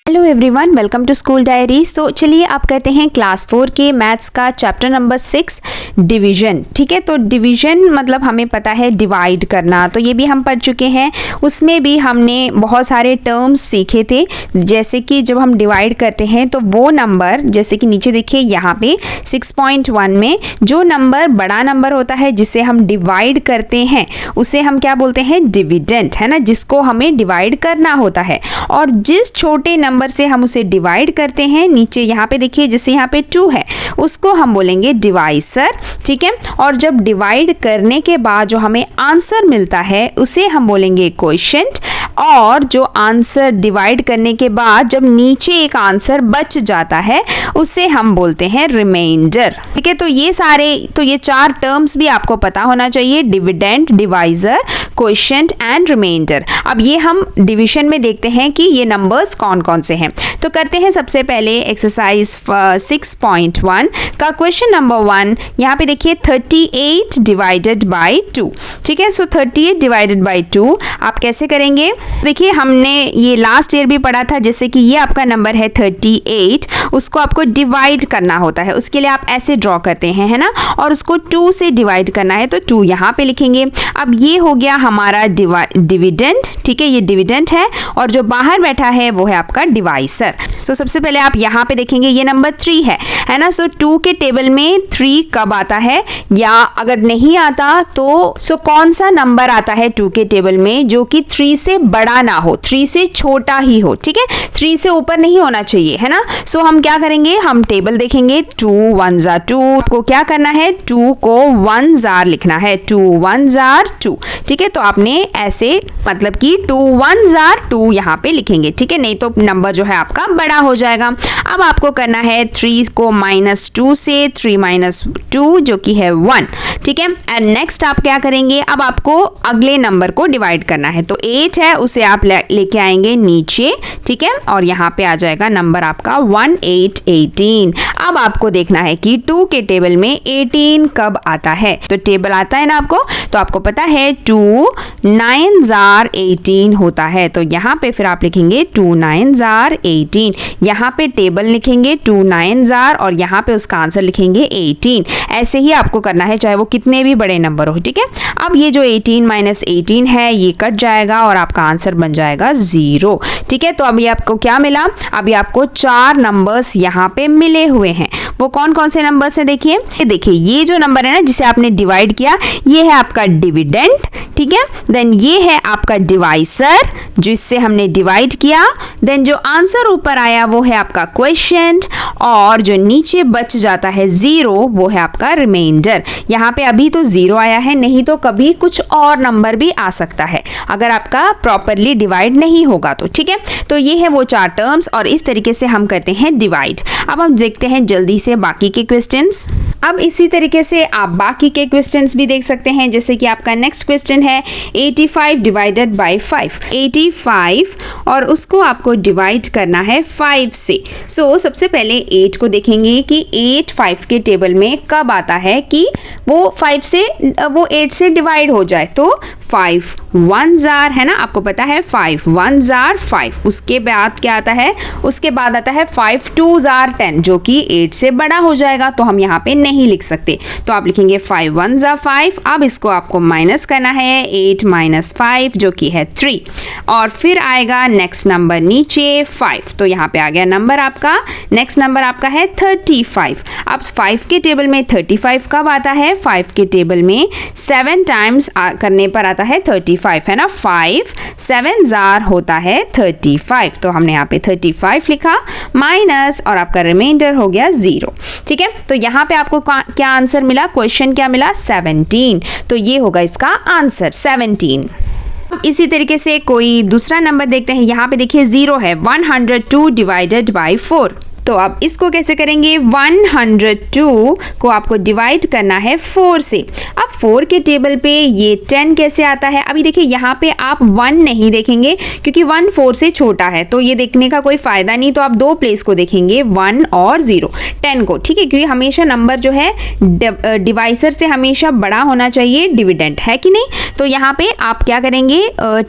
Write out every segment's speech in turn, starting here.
Hello everyone, welcome to school diary. So चलिए आप करते हैं क्लास 4 के मैथ्स का चैप्टर नंबर 6 डिवीजन। ठीक है, तो डिवीजन मतलब हमें पता है डिवाइड करना, तो ये भी हम पढ़ चुके हैं। उसमें भी हमने बहुत सारे टर्म्स सीखे थे, जैसे कि जब हम डिवाइड करते हैं तो वो नंबर, जैसे कि नीचे देखिए यहाँ पे 6.1 में जो नंबर बड़ा नंबर होता है जिसे हम डिवाइड करते हैं उसे हम क्या बोलते हैं, डिविडेंड, है ना, जिसको हमें डिवाइड करना होता है। और जिस छोटे नंबर से हम उसे डिवाइड करते हैं, नीचे यहाँ पे देखिए जैसे यहाँ पे 2 है, उसको हम बोलेंगे डिवाइसर। ठीक है, और जब डिवाइड करने के बाद जो हमें आंसर मिलता है उसे हम बोलेंगे क्वोशिएंट। और जो आंसर डिवाइड करने के बाद जब नीचे एक आंसर बच जाता है उसे हम बोलते हैं रिमाइंडर। ठीक है, तो ये 4 टर्म्स भी आपको पता होना चाहिए, dividend, divisor, quotient and remainder. अब ये हम डिवीजन में देखते हैं कि ये नंबर्स कौन कौन से हैं। तो करते हैं सबसे पहले एक्सरसाइज 6.1 का क्वेश्चन नंबर 1। यहाँ पे देखिए 38 डिवाइडेड बाई 2। ठीक है, सो 38 डिवाइडेड बाई 2 आप कैसे करेंगे? देखिए हमने ये लास्ट ईयर भी पढ़ा था, जैसे कि ये आपका नंबर है 38, उसको आपको डिवाइड करना होता है। उसके लिए आप ऐसे ड्रॉ करते हैं, है ना, और उसको 2 से डिवाइड करना है तो 2 यहाँ पे लिखेंगे। अब ये हो गया हमारा डिविडेंड। ठीक है, ये डिविडेंड है, और जो बाहर बैठा है वो है आपका डिवाइसर। सो सबसे पहले आप यहाँ पे देखेंगे ये नंबर 3 है ना। सो 2 के टेबल में 3 कब आता है, या अगर नहीं आता तो कौन सा नंबर आता है 2 के टेबल में जो कि 3 से बड़ा ना हो, 3 से छोटा ही हो। ठीक है, 3 से ऊपर नहीं होना चाहिए, है ना। सो हम क्या करेंगे, हम टेबल देखेंगे, 2 1 जार 2 को क्या करना है, 2 को 1 जार लिखना है, 2 1 जार 2। ठीक है, तो आपने ऐसे मतलब कि 2 1 जार 2 यहाँ पे लिखेंगे। ठीक है, नहीं तो नंबर जो है आपका बड़ा हो जाएगा। अब आपको करना है 3 को -2 से, 3 - 2 जो कि है 1। ठीक है, एंड नेक्स्ट आप क्या करेंगे, अब आपको अगले नंबर को डिवाइड करना है। तो 8 है, उसे आप लेके आएंगे नीचे। ठीक है, और यहाँ पे आ जाएगा नंबर आपका 1 8 18। अब आपको देखना है कि 2 के टेबल में 18 कब आता है। तो टेबल आता है ना आपको, तो आपको पता है 2 9 जार 18 होता है। तो यहाँ पे फिर आप लिखेंगे 2 9 जार 18। यहाँ पे टेबल लिखेंगे 2 9 जार और यहाँ पे उसका आंसर लिखेंगे 18। ऐसे ही आपको करना है चाहे वो कितने भी बड़े नंबर हो। ठीक है, अब ये जो 18 - 18 है ये कट जाएगा और आपका आंसर बन जाएगा 0। ठीक है, तो अभी आपको क्या मिला, अभी आपको 4 नंबर्स यहाँ पे मिले हुए हैं। वो कौन कौन से नंबर्स हैं देखिए, ये जो नंबर है ना जिसे आपने डिवाइड किया, ये है आपका डिविडेंड। ठीक है, देन ये है आपका डिवाइसर जिससे हमने डिवाइड किया। देन जो आंसर ऊपर आया वो है आपका क्वोशिएंट, और जो नीचे बच जाता है 0 वो है आपका रिमाइंडर। यहाँ पे अभी तो 0 आया है, नहीं तो कभी कुछ और नंबर भी आ सकता है अगर आपका प्रॉपरली डिवाइड नहीं होगा तो। ठीक है, तो ये है वो 4 टर्म्स, और इस तरीके से हम करते हैं डिवाइड। अब हम देखते हैं जल्दी से बाकी के क्वेश्चंस। अब इसी तरीके से आप बाकी के क्वेश्चंस भी देख सकते हैं, जैसे कि आपका नेक्स्ट क्वेश्चन है 85 डिवाइडेड बाई 5। 85 और उसको आपको डिवाइड करना है 5 से। सो सबसे पहले 8 को देखेंगे कि 8 5 के टेबल में कब आता है कि वो 8 से डिवाइड हो जाए। तो 5 1 जार, है ना, आपको पता है 5 1 जार 5। उसके बाद क्या आता है, उसके बाद आता है 5 2 जार 10 जो कि 8 से बड़ा हो जाएगा, तो हम यहाँ पे नहीं लिख सकते। तो आप लिखेंगे 5 1 जार 5। अब इसको आपको माइनस करना है, 8 - 5 जो कि है 3, और फिर आएगा नेक्स्ट नंबर नीचे 5। तो यहाँ पे आ गया नंबर आपका, नेक्स्ट नंबर आपका है 35। अब 5 के टेबल में 35 कब आता है, 5 के टेबल में 7 टाइम्स करने पर आता है 35, है ना। 5 7 जार होता है 35। तो हमने यहाँ पे 35 लिखा माइनस, और आपका रिमाइंडर हो गया 0। ठीक है, तो यहाँ पे आपको क्या आंसर मिला, क्वेश्चन क्या मिला, 17। तो ये होगा इसका आंसर 17। इसी तरीके से कोई दूसरा नंबर देखते हैं। यहाँ पे देखिए 0 है, 102 डिवाइडेड बाई 4। तो अब इसको कैसे करेंगे, 102 को आपको डिवाइड करना है 4 से। अब 4 के टेबल पे ये 10 कैसे आता है, अभी देखिए यहाँ पे आप 1 नहीं देखेंगे क्योंकि 1 4 से छोटा है, तो ये देखने का कोई फायदा नहीं, तो आप दो प्लेस को देखेंगे 1 और 0, 10 को, ठीक है, क्योंकि हमेशा नंबर जो है डिवाइसर से हमेशा बड़ा होना चाहिए डिविडेंड, है कि नहीं। तो यहाँ पे आप क्या करेंगे,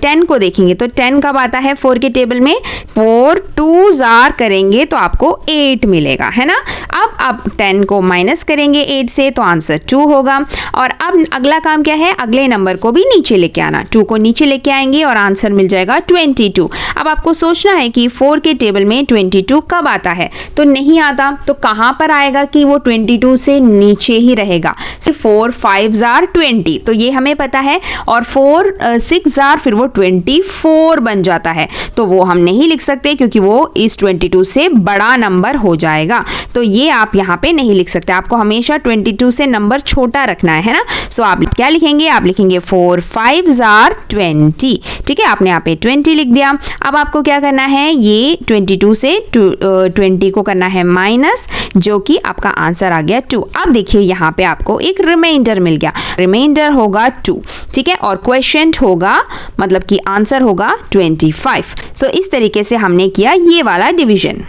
10 को देखेंगे, तो 10 कब आता है 4 के टेबल में, 4 2s करेंगे तो आपको 8 मिलेगा, है ना। अब आप 10 को माइनस करेंगे 8 से तो आंसर 2 होगा। और अब अगला काम क्या है, अगले नंबर को भी नीचे लेके आना, 2 को नीचे लेके आएंगे और आंसर मिल जाएगा 22। अब आपको सोचना है कि 4 के टेबल में 22 कब आता है, तो नहीं आता, तो कहाँ पर आएगा कि वो 22 से नीचे ही रहेगा। 4 5s 20, तो ये हमें पता है, और 4 6 फिर वो 24 बन जाता है, तो वो हम नहीं लिख सकते क्योंकि वो इस 22 से बड़ा नंबर हो जाएगा, तो ये आप यहाँ पे नहीं लिख सकते। आपको हमेशा 22 से नंबर छोटा रखना है ना। सो आप क्या लिखेंगे, आप लिखेंगे 4 5s 20, ठीक है, आपने यहाँ पे 20 लिख दिया। अब आपको क्या करना है, ये 22 से 20 को करना है माइनस, जो कि आपका आंसर आ गया 2। अब देखिए यहाँ पे आपको एक रिमाइंडर मिल गया, रिमाइंडर होगा 2, ठीक है, और क्वेश्चन होगा, मतलब कि आंसर होगा 25। सो इस तरीके से हमने किया ये वाला डिवीजन।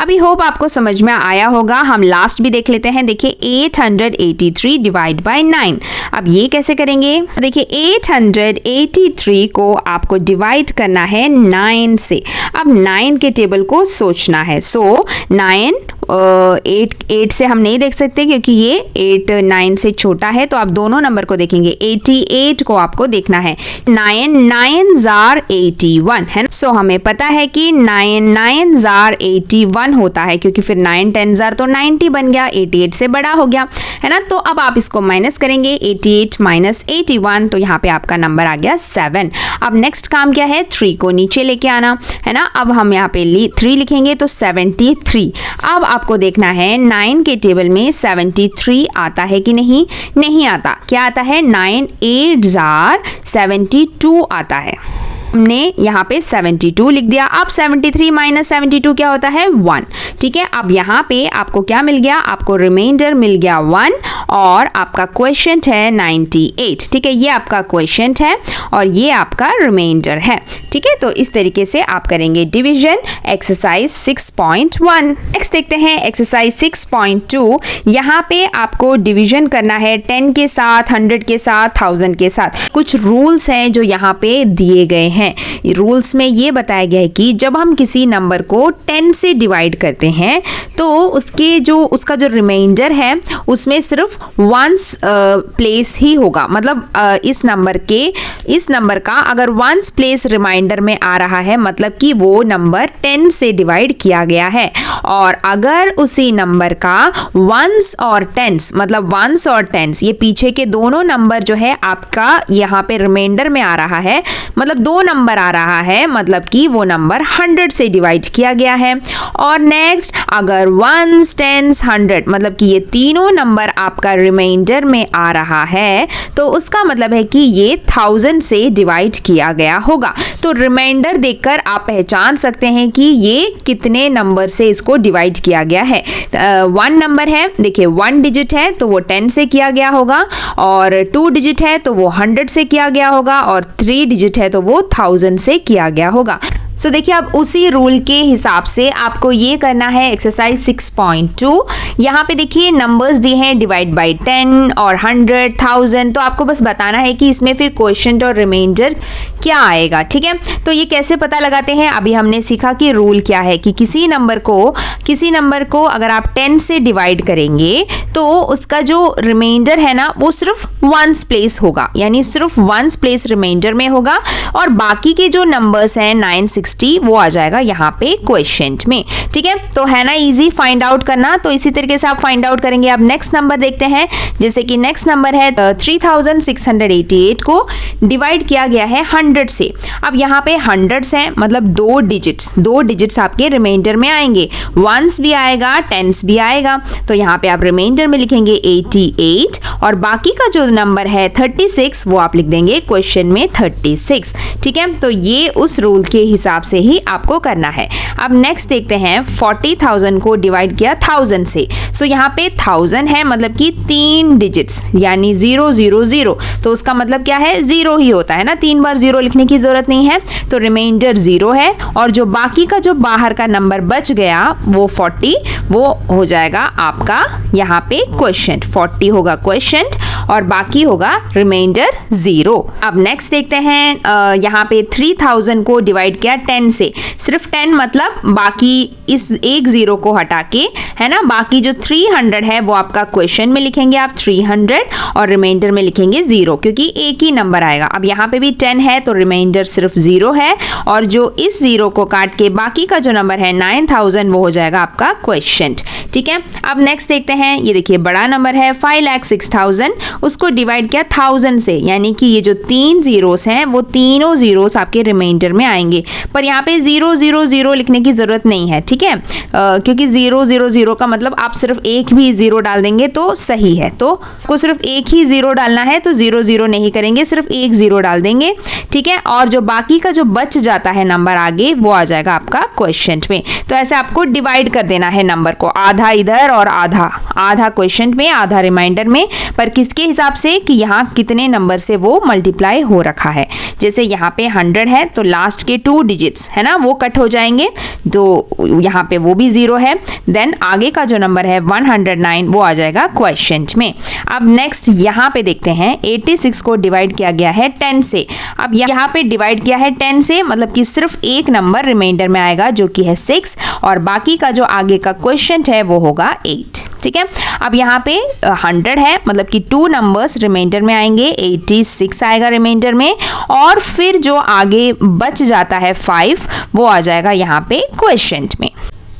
अभी होप आपको समझ में आया होगा। हम लास्ट भी देख लेते हैं। देखिए 883 डिवाइड बाय 9, अब ये कैसे करेंगे, देखिए 883 को आपको डिवाइड करना है 9 से। अब 9 के टेबल को सोचना है, सो 9 8 से हम नहीं देख सकते क्योंकि ये 8 9 से छोटा है, तो आप दोनों नंबर को देखेंगे, 88 को आपको देखना है। 9 9s 81 है ना, सो हमें पता है कि 9 9s 81 होता है क्योंकि फिर 9 10s तो 90 बन गया, 88 से बड़ा हो गया, है ना। तो अब आप इसको माइनस करेंगे, 88 माइनस 81, तो यहाँ पे आपका नंबर आ गया 7। अब नेक्स्ट काम क्या है, 3 को नीचे लेके आना, है ना। अब हम यहाँ पे 3 लिखेंगे तो 73। अब आपको देखना है 9 के टेबल में 73 आता है कि नहीं, नहीं आता। क्या आता है, 9 8s 72 आता है। हमने यहाँ पे 72 लिख दिया। अब 73 माइनस 72 क्या होता है, 1, ठीक है। अब यहाँ पे आपको क्या मिल गया, आपको रिमाइंडर मिल गया 1, और आपका क्वेश्चन है 98, ठीक है, ये आपका क्वेश्चन है और ये आपका रिमाइंडर है, ठीक है। तो इस तरीके से आप करेंगे डिवीजन एक्सरसाइज 6.1। नेक्स्ट देखते हैं एक्सरसाइज 6.2। यहाँ पे आपको डिवीजन करना है 10 के साथ, 100 के साथ, 1000 के साथ। कुछ रूल्स हैं जो यहाँ पे दिए गए हैं। रूल्स में ये बताया गया है कि जब हम किसी नंबर को 10 से डिवाइड करते हैं तो उसका जो रिमाइंडर है उसमें सिर्फ वंस प्लेस ही होगा, मतलब इस नंबर का अगर वंस प्लेस रिमाइंडर में आ रहा है मतलब कि वो नंबर 10 से डिवाइड किया गया है। और अगर उसी नंबर का वंस और टेंस, मतलब वंस और टेंस, ये पीछे के दोनों नंबर जो है आपका यहाँ पे रिमाइंडर में आ रहा है, मतलब 2 नंबर आ रहा है, मतलब कि वो नंबर 100 से डिवाइड किया गया है। और नेक्स्ट अगर 1 10 100 मतलब कि ये तीनों नंबर आपका रिमाइंडर में आ रहा है तो उसका मतलब है कि ये 1000 से डिवाइड किया गया होगा। तो रिमाइंडर देखकर आप पहचान सकते हैं कि ये कितने नंबर से इसको डिवाइड किया गया है। 1 नंबर है, देखिए 1 डिजिट है तो वो 10 से किया गया होगा, और 2 डिजिट है तो वो 100 से किया गया होगा, और 3 डिजिट है तो वो 1000 से किया गया होगा। सो देखिए अब उसी रूल के हिसाब से आपको ये करना है एक्सरसाइज 6.2। यहाँ पे देखिए नंबर्स दिए हैं डिवाइड बाय 10 और 100 1000, तो आपको बस बताना है कि इसमें फिर क्वोशिएंट और रिमाइंडर क्या आएगा, ठीक है। तो ये कैसे पता लगाते हैं, अभी हमने सीखा कि रूल क्या है कि किसी नंबर को अगर आप 10 से डिवाइड करेंगे तो उसका जो रिमाइंडर है ना वो सिर्फ वंस प्लेस होगा, यानी सिर्फ वंस प्लेस रिमाइंडर में होगा, और बाकी के जो नंबर्स हैं 960 वो आ जाएगा यहाँ पे क्वोशिएंट में, ठीक है। तो है ना इजी फाइंड आउट करना, तो इसी तरीके से आप फाइंड आउट करेंगे। अब नेक्स्ट नंबर देखते हैं, जैसे कि नेक्स्ट नंबर है 3688 को डिवाइड किया गया है 100 से। अब यहाँ पे 100 हैं, मतलब 2 डिजिट्स आपके रिमाइंडर में आएंगे, 1 वंस भी आएगा, टेंस भी आएगा। तो यहाँ पे आप रिमाइंडर में लिखेंगे 88 और बाकी का जो नंबर है 36 वो आप लिख देंगे क्वेश्चन में 36। ठीक है, तो ये उस रूल के हिसाब से ही आपको करना है। अब नेक्स्ट देखते हैं 40,000 को डिवाइड किया 1000 से। सो यहाँ पे 1000 है मतलब कि 3 डिजिट्स यानी 000, तो उसका मतलब क्या है, 0 ही होता है ना, 3 बार 0 लिखने की जरूरत नहीं है। तो रिमाइंडर 0 है और जो बाकी का जो बाहर का नंबर बच गया वो 40, वो हो जाएगा आपका यहाँ पे क्वेश्चन। 40 होगा क्वेश्चन और बाकी होगा रिमाइंडर 0। अब नेक्स्ट देखते हैं यहाँ पे 3000 को डिवाइड किया 10 से। सिर्फ 10 मतलब बाकी इस एक 0 को हटा के, है ना, बाकी जो 300 है वो आपका क्वेश्चन में लिखेंगे आप 300 और रिमाइंडर में लिखेंगे 0, क्योंकि एक ही नंबर आएगा। अब यहाँ पे भी 10 है तो रिमाइंडर सिर्फ 0 है और जो इस 0 को काट के बाकी का जो नंबर है 9000 वो हो जाएगा आपका क्वेश्चन। ठीक है, अब नेक्स्ट देखते हैं, ये देखिए बड़ा नंबर है 5,06,000, उसको डिवाइड किया 1000 से, यानी कि ये जो 3 जीरोस हैं वो तीनों जीरोस आपके रिमाइंडर में आएंगे। पर यहाँ पे 000 लिखने की जरूरत नहीं है, ठीक है, क्योंकि 000 का मतलब आप सिर्फ एक भी 0 डाल देंगे तो सही है। तो आपको सिर्फ एक ही 0 डालना है, तो 0 नहीं करेंगे, सिर्फ एक 0 डाल देंगे। ठीक है, और जो बाकी का जो बच जाता है नंबर आगे वो आ जाएगा आपका क्वेश्चन में। तो ऐसे आपको डिवाइड कर देना है नंबर को, आधा इधर और आधा क्वेश्चन में, आधा रिमाइंडर में। पर किसके हिसाब से कि यहाँ कितने नंबर से वो मल्टीप्लाई हो रखा है। जैसे यहाँ पे 100 है तो लास्ट के 2 डिजिट्स है ना वो कट हो जाएंगे, तो यहाँ पे वो भी 0 है। देन आगे का जो नंबर है 109 वो आ जाएगा क्वेश्चन में। अब नेक्स्ट यहाँ पे देखते हैं 86 को डिवाइड किया गया है 10 से। अब यहाँ पे डिवाइड किया है 10 से मतलब कि सिर्फ एक नंबर रिमाइंडर में आएगा जो कि है 6 और बाकी का जो आगे का क्वेश्चन है वो होगा 8। ठीक है, अब यहाँ पे 100 है मतलब कि 2 नंबर्स रिमाइंडर में आएंगे, 86 आएगा रिमाइंडर में और फिर जो आगे बच जाता है 5 वो आ जाएगा यहाँ पे क्वेश्चन में।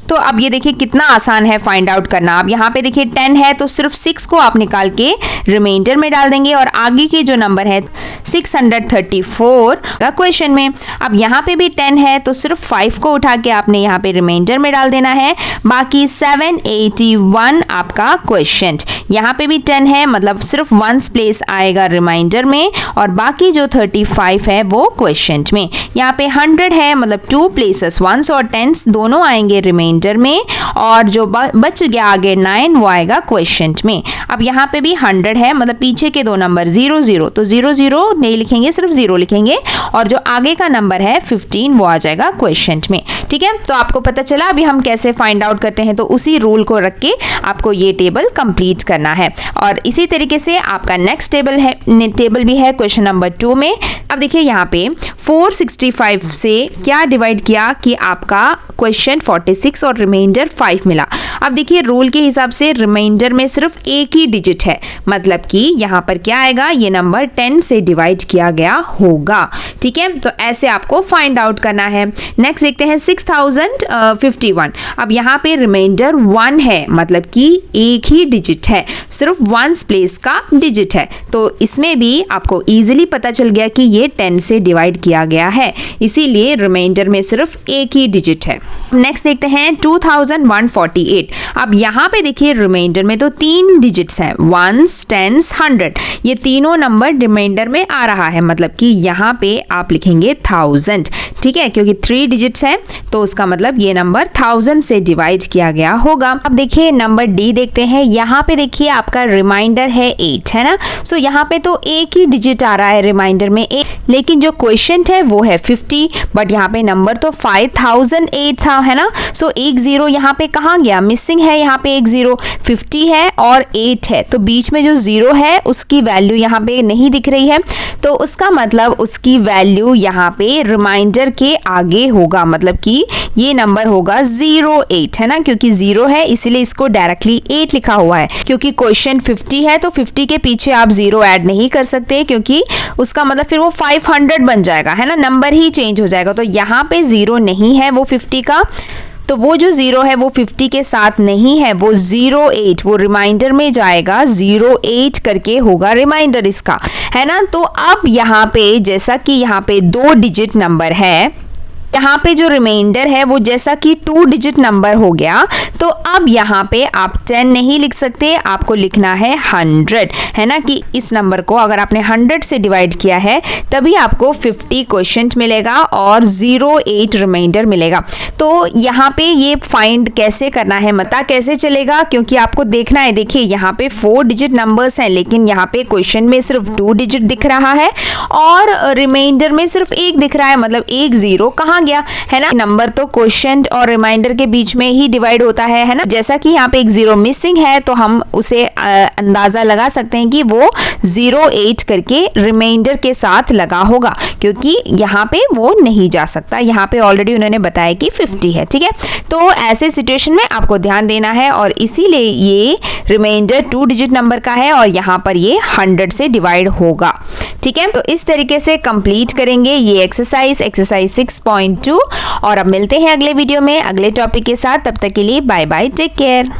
तो अब ये देखिए कितना आसान है फाइंड आउट करना। अब यहाँ पे देखिए 10 है तो सिर्फ 6 को आप निकाल के रिमाइंडर में डाल देंगे और आगे के जो नंबर है 634 का क्वेश्चन में। अब यहाँ पे भी 10 है तो सिर्फ 5 को उठा के आपने यहाँ पे रिमाइंडर में डाल देना है, बाकी 781 आपका क्वेश्चन। यहाँ पे भी 10 है मतलब सिर्फ 1 प्लेस आएगा रिमाइंडर में और बाकी जो 35 है वो क्वेश्चन में। यहाँ पे 100 है मतलब 2 प्लेसेस 1s और 10s दोनों आएंगे रिमाइंडर में और जो बच गया आगे 9 वो आएगा क्वेश्चन में। अब यहाँ पे भी 100 है मतलब पीछे के 2 नंबर 00, तो 00 नहीं लिखेंगे, सिर्फ 0 लिखेंगे और जो आगे का नंबर है 15 वो आ जाएगा क्वेश्चन में। ठीक है, तो आपको पता चला अभी हम कैसे फाइंड आउट करते हैं। तो उसी रूल को रख के आपको ये टेबल कंप्लीट करना है और इसी तरीके से आपका नेक्स्ट टेबल भी है क्वेश्चन नंबर 2 में। अब देखिए यहाँ पे 465 से क्या डिवाइड किया कि आपका क्वेश्चन 46 और रिमाइंडर 5 मिला। अब देखिए रूल के हिसाब से रिमाइंडर में सिर्फ एक ही डिजिट है, मतलब कि यहाँ पर क्या आएगा, ये नंबर 10 से डिवाइड किया गया होगा। ठीक है, तो ऐसे आपको फाइंड आउट करना है। नेक्स्ट देखते हैं 6051। अब यहाँ पे रिमाइंडर 1 है मतलब कि एक ही डिजिट है, सिर्फ 1 प्लेस का डिजिट है, तो इसमें भी आपको इजीली पता चल गया कि ये 10 से डिवाइड किया गया है, इसीलिए रिमाइंडर में सिर्फ एक ही डिजिट है। नेक्स्ट देखते हैं 2148। अब यहाँ पे देखिए रिमाइंडर में तो 3 डिजिट्स हैं, 1s 10s 100, ये तीनों नंबर रिमाइंडर में आ रहा है मतलब कि यहाँ पे आप लिखेंगे 1000। ठीक है, क्योंकि 3 डिजिट्स हैं तो उसका मतलब ये नंबर 1000 से डिवाइड किया गया होगा। अब देखिए नंबर डी देखते हैं, यहाँ पे देखिए आपका रिमाइंडर है 8 है ना, सो यहाँ पे तो एक ही डिजिट आ रहा है रिमाइंडर में 8, लेकिन जो क्वेश्चन है वो है 50, बट यहाँ पे नंबर तो 5008 था है ना, सो एक 0 यहाँ पे कहाँ गया, मिसिंग है, यहाँ पे एक 0, 50 है और 8 है, तो बीच में जो 0 है उसकी वैल्यू यहाँ पे नहीं दिख रही है, तो उसका मतलब उसकी वैल्यू यहाँ पे रिमाइंडर के आगे होगा, मतलब कि ये नंबर होगा 08 है ना, क्योंकि 0 है इसीलिए इसको डायरेक्टली 8 लिखा हुआ है। क्योंकि क्वेश्चन 50 है तो 50 के पीछे आप 0 ऐड नहीं कर सकते, क्योंकि उसका मतलब फिर वो 500 बन जाएगा है ना, नंबर ही चेंज हो जाएगा। तो यहाँ पे 0 नहीं है वो 50 का, तो वो जो 0 है वो 50 के साथ नहीं है, वो 08 वो रिमाइंडर में जाएगा, 08 करके होगा रिमाइंडर इसका है ना। तो अब यहाँ पे जैसा कि यहाँ पे 2 डिजिट नंबर है यहाँ पे जो रिमाइंडर है वो जैसा कि 2 डिजिट नंबर हो गया, तो अब यहाँ पे आप 10 नहीं लिख सकते, आपको लिखना है 100, है ना, कि इस नंबर को अगर आपने 100 से डिवाइड किया है तभी आपको 50 क्वोशंट मिलेगा और 08 रिमाइंडर मिलेगा। तो यहाँ पे ये फाइंड कैसे करना है, पता कैसे चलेगा, क्योंकि आपको देखना है, देखिए यहाँ पे 4 डिजिट नंबर्स हैं लेकिन यहाँ पे क्वेश्चन में सिर्फ 2 डिजिट दिख रहा है और रिमाइंडर में सिर्फ 1 दिख रहा है, मतलब 1 0 कहाँ गया, है ना। नंबर तो क्वोशंट और रिमाइंडर के बीच में ही डिवाइड होता है ना। जैसा कि यहाँ पे 1 0 मिसिंग है तो हम उसे अंदाजा लगा सकते हैं कि वो 08 करके रिमाइंडर के साथ लगा होगा, क्योंकि यहाँ पे वो नहीं जा सकता, यहाँ पे ऑलरेडी उन्होंने बताया कि 50 है, ठीक है। तो ऐसे सिचुएशन में आपको ध्यान देना है और इसीलिए ये रिमाइंडर 2 डिजिट नंबर का है और यहाँ पर ये 100 से डिवाइड होगा, ठीक है। तो इस तरीके से कंप्लीट करेंगे ये एक्सरसाइज 6.2 और अब मिलते हैं अगले वीडियो में अगले टॉपिक के साथ। तब तक के लिए बाय बाय, टेक केयर।